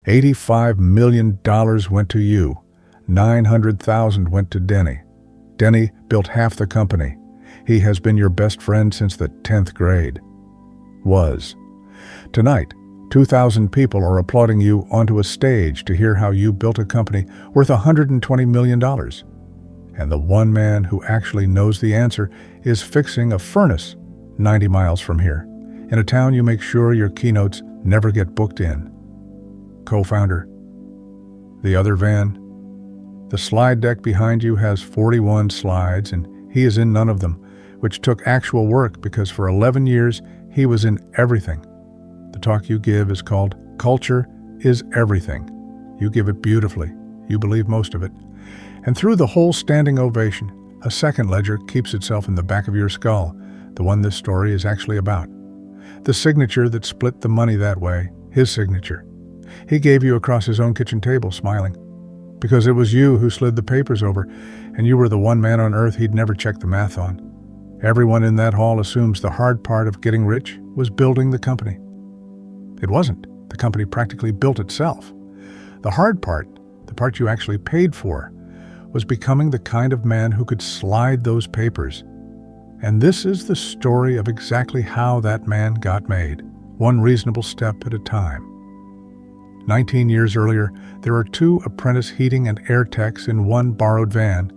$85 million went to you. 900,000 went to Denny. Denny built half the company. He has been your best friend since the 10th grade. Was. Tonight, 2,000 people are applauding you onto a stage to hear how you built a company worth $120 million. And the one man who actually knows the answer is fixing a furnace 90 miles from here, in a town you make sure your keynotes never get booked in. Co-founder. The other van. The slide deck behind you has 41 slides, and he is in none of them, which took actual work because for 11 years he was in everything. The talk you give is called Culture is Everything. You give it beautifully. You believe most of it. And through the whole standing ovation, a second ledger keeps itself in the back of your skull, the one this story is actually about. The signature that split the money that way, his signature. He gave you across his own kitchen table, smiling. Because it was you who slid the papers over, and you were the one man on earth he'd never checked the math on. Everyone in that hall assumes the hard part of getting rich was building the company. It wasn't. The company practically built itself. The hard part, the part you actually paid for, was becoming the kind of man who could slide those papers. And this is the story of exactly how that man got made, one reasonable step at a time. 19 years earlier, there are 2 apprentice heating and air techs in one borrowed van,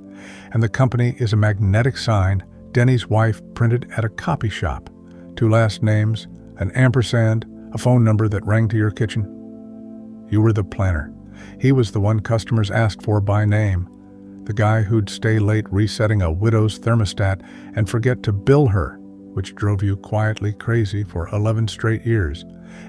and the company is a magnetic sign Denny's wife printed at a copy shop. 2 last names, an ampersand, a phone number that rang to your kitchen. You were the planner. He was the one customers asked for by name, the guy who'd stay late resetting a widow's thermostat and forget to bill her, which drove you quietly crazy for 11 straight years,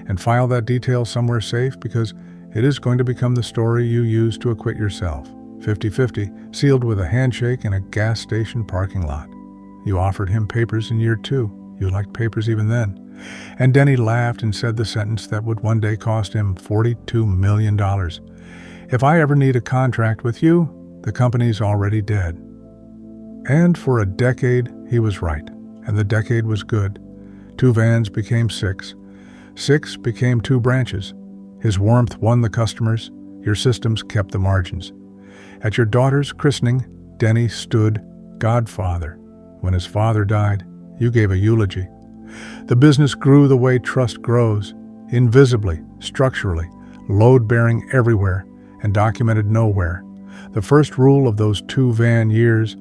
and file that detail somewhere safe because it is going to become the story you use to acquit yourself. 50-50, sealed with a handshake in a gas station parking lot. You offered him papers in year 2. You liked papers even then. And Denny laughed and said the sentence that would one day cost him $42 million. If I ever need a contract with you, the company's already dead. And for a decade, he was right. And the decade was good. 2 vans became 6. 6 became 2 branches. His warmth won the customers. Your systems kept the margins. At your daughter's christening, Denny stood godfather. When his father died, you gave a eulogy. The business grew the way trust grows, invisibly, structurally, load-bearing everywhere, and documented nowhere. The first rule of those 2 van years,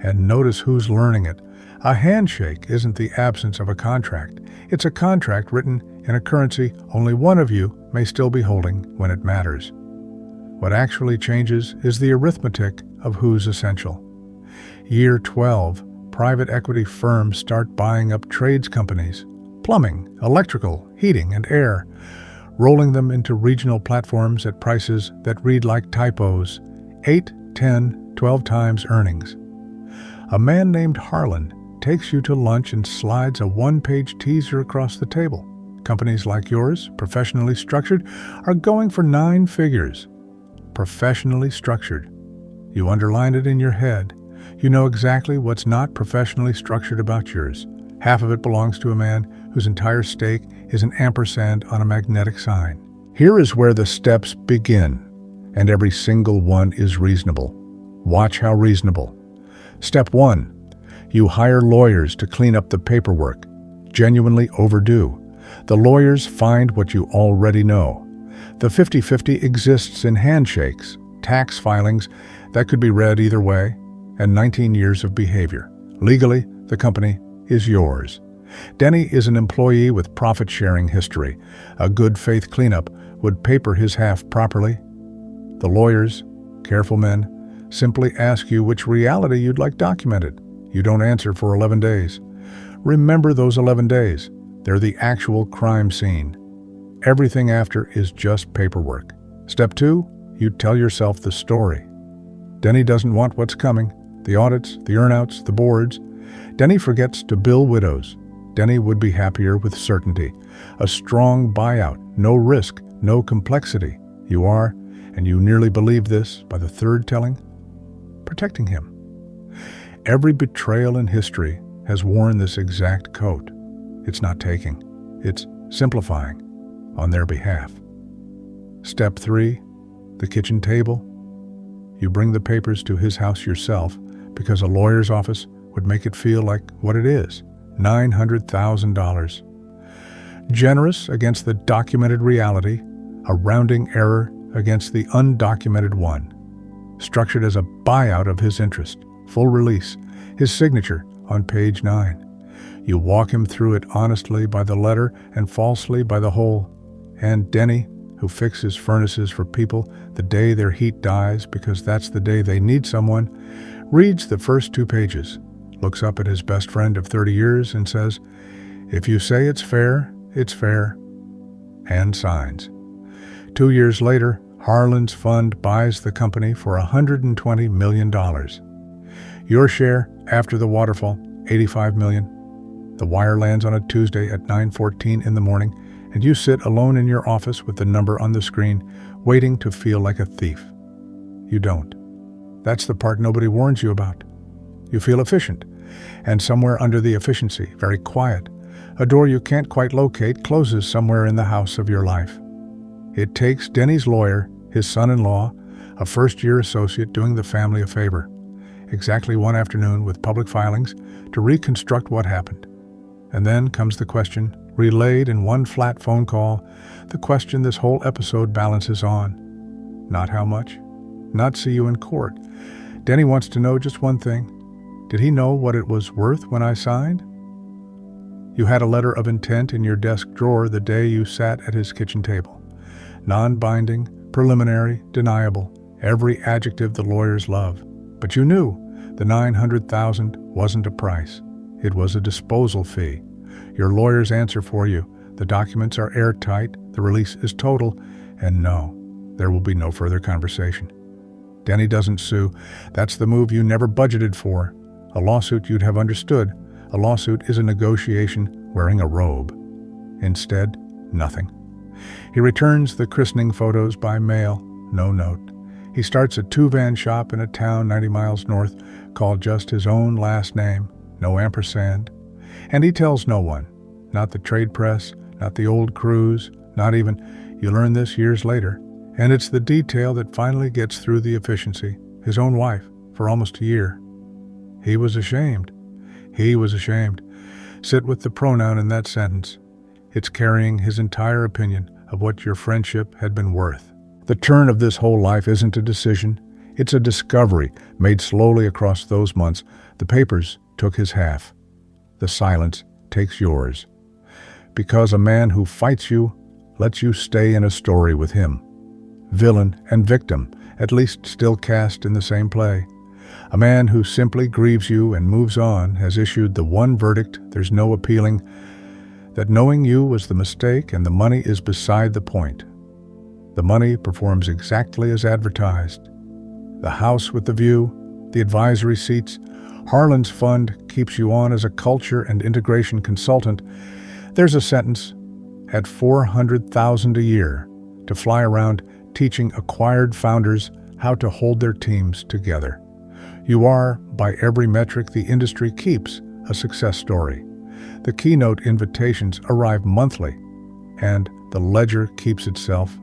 and notice who's learning it, a handshake isn't the absence of a contract. It's a contract written in a currency only one of you may still be holding when it matters. What actually changes is the arithmetic of who's essential. Year 12, private equity firms start buying up trades companies, plumbing, electrical, heating, and air, rolling them into regional platforms at prices that read like typos, 8, 10, 12 times earnings. A man named Harlan takes you to lunch and slides a 1-page teaser across the table. Companies like yours, professionally structured, are going for 9 figures. Professionally structured. You underline it in your head. You know exactly what's not professionally structured about yours. Half of it belongs to a man whose entire stake is an ampersand on a magnetic sign. Here is where the steps begin, and every single one is reasonable. Watch how reasonable. Step 1. You hire lawyers to clean up the paperwork, genuinely overdue. The lawyers find what you already know. The 50-50 exists in handshakes, tax filings that could be read either way, and 19 years of behavior. Legally, the company is yours. Denny is an employee with profit-sharing history. A good faith cleanup would paper his half properly. The lawyers, careful men, simply ask you which reality you'd like documented. You don't answer for 11 days. Remember those 11 days. They're the actual crime scene. Everything after is just paperwork. Step 2, you tell yourself the story. Denny doesn't want what's coming. The audits, the earnouts, the boards. Denny forgets to bill widows. Denny would be happier with certainty. A strong buyout, no risk, no complexity. You are, and you nearly believe this by the third telling, protecting him. Every betrayal in history has worn this exact coat. It's not taking, it's simplifying on their behalf. Step 3, the kitchen table. You bring the papers to his house yourself because a lawyer's office would make it feel like what it is, $900,000. Generous against the documented reality, a rounding error against the undocumented one. Structured as a buyout of his interest, full release, his signature on page 9. You walk him through it honestly by the letter and falsely by the whole. And Denny, who fixes furnaces for people the day their heat dies because that's the day they need someone, reads the first 2 pages, looks up at his best friend of 30 years and says, "If you say it's fair, and signs. 2 years later, Harlan's fund buys the company for $120 million. Your share, after the waterfall, $85 million. The wire lands on a Tuesday at 9:14 in the morning, and you sit alone in your office with the number on the screen, waiting to feel like a thief. You don't. That's the part nobody warns you about. You feel efficient, and somewhere under the efficiency, very quiet, a door you can't quite locate closes somewhere in the house of your life. It takes Denny's lawyer, his son-in-law, a first-year associate doing the family a favor, exactly one afternoon with public filings, to reconstruct what happened. And then comes the question, relayed in one flat phone call, the question this whole episode balances on. Not how much, not see you in court. Denny wants to know just one thing. Did he know what it was worth when I signed? You had a letter of intent in your desk drawer the day you sat at his kitchen table. Non-binding, preliminary, deniable, every adjective the lawyers love. But you knew the $900,000 wasn't a price. It was a disposal fee. Your lawyers answer for you. The documents are airtight, the release is total, and no, there will be no further conversation. Denny doesn't sue. That's the move you never budgeted for. A lawsuit you'd have understood. A lawsuit is a negotiation wearing a robe. Instead, nothing. He returns the christening photos by mail, no note. He starts a 2-van shop in a town 90 miles north called just his own last name, no ampersand. And he tells no one, not the trade press, not the old crews, not even, you learn this years later, and it's the detail that finally gets through the efficiency, his own wife, for almost a year. He was ashamed. He was ashamed. Sit with the pronoun in that sentence. It's carrying his entire opinion of what your friendship had been worth. The turn of this whole life isn't a decision. It's a discovery made slowly across those months. The papers took his half. The silence takes yours. Because a man who fights you lets you stay in a story with him. Villain and victim, at least still cast in the same play. A man who simply grieves you and moves on has issued the one verdict there's no appealing, that knowing you was the mistake and the money is beside the point. The money performs exactly as advertised. The house with the view, the advisory seats, Harlan's fund keeps you on as a culture and integration consultant. There's a sentence, at $400,000 a year, to fly around teaching acquired founders how to hold their teams together. You are, by every metric the industry keeps, a success story. The keynote invitations arrive monthly, and the ledger keeps itself.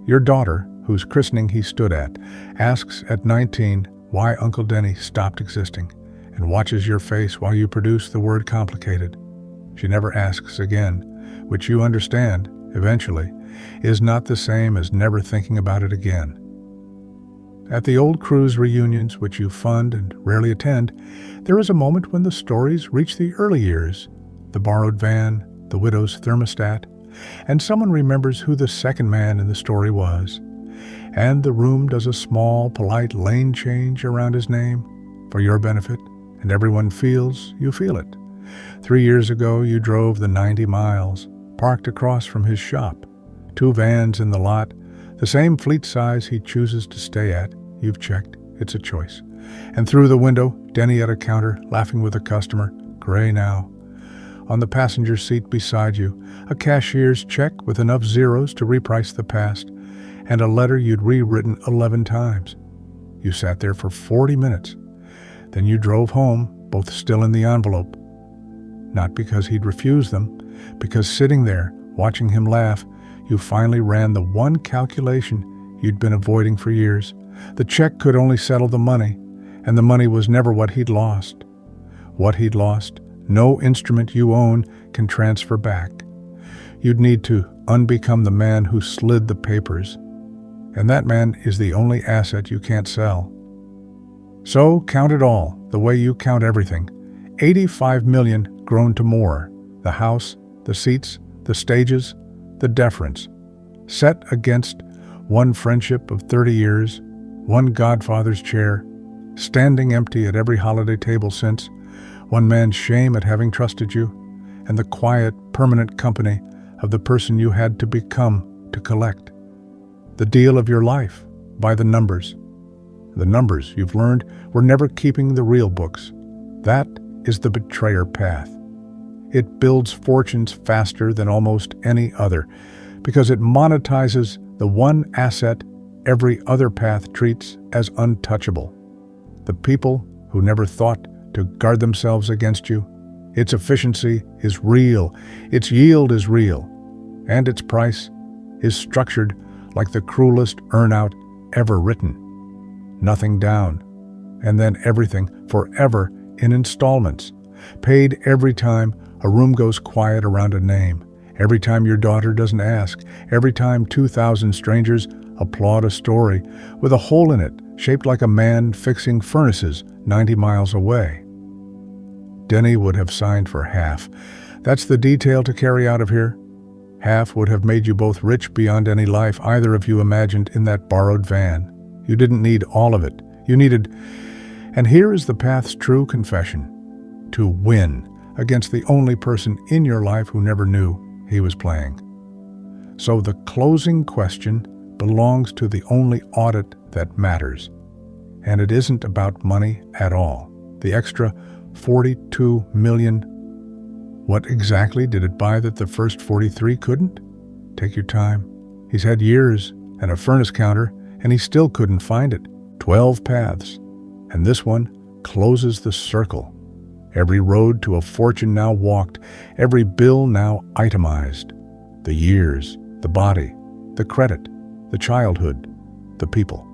Your daughter, whose christening he stood at, asks at 19 why Uncle Denny stopped existing, and watches your face while you produce the word complicated. She never asks again, which you understand, eventually, is not the same as never thinking about it again. At the old cruise reunions, which you fund and rarely attend, there is a moment when the stories reach the early years, the borrowed van, the widow's thermostat, and someone remembers who the second man in the story was. And the room does a small, polite lane change around his name for your benefit, and everyone feels you feel it. 3 years ago, you drove the 90 miles, parked across from his shop. 2 vans in the lot, the same fleet size he chooses to stay at. You've checked. It's a choice. And through the window, Denny at a counter, laughing with a customer, gray now. On the passenger seat beside you, a cashier's check with enough zeros to reprice the past, and a letter you'd rewritten 11 times. You sat there for 40 minutes. Then you drove home, both still in the envelope. Not because he'd refused them, because sitting there, watching him laugh, You finally ran the one calculation you'd been avoiding for years. The check could only settle the money, and the money was never what he'd lost. What he'd lost, no instrument you own can transfer back. You'd need to unbecome the man who slid the papers, and that man is the only asset you can't sell. So count it all, the way you count everything. 85 million grown to more. The house, the seats, the stages, the deference. Set against one friendship of 30 years, one godfather's chair, standing empty at every holiday table since, one man's shame at having trusted you, and the quiet, permanent company of the person you had to become to collect. The deal of your life, by the numbers. The numbers, you've learned, were never keeping the real books. That is the betrayer path. It builds fortunes faster than almost any other because it monetizes the one asset every other path treats as untouchable. The people who never thought to guard themselves against you. Its efficiency is real, its yield is real, and its price is structured like the cruelest earn-out ever written. Nothing down, and then everything forever in installments, paid every time a room goes quiet around a name, every time your daughter doesn't ask, every time 2,000 strangers applaud a story with a hole in it shaped like a man fixing furnaces 90 miles away. Denny would have signed for half. That's the detail to carry out of here. Half would have made you both rich beyond any life either of you imagined in that borrowed van. You didn't need all of it. You needed, and here is the path's true confession, to win against the only person in your life who never knew he was playing. So the closing question belongs to the only audit that matters. And it isn't about money at all. The extra 42 million, what exactly did it buy that the first 43 couldn't? Take your time. He's had years and a furnace counter, and he still couldn't find it. 12 paths, and this one closes the circle. Every road to a fortune now walked, every bill now itemized. The years, the body, the credit, the childhood, the people.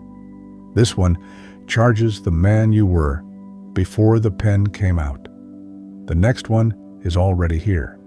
This one charges the man you were before the pen came out. The next one is already here.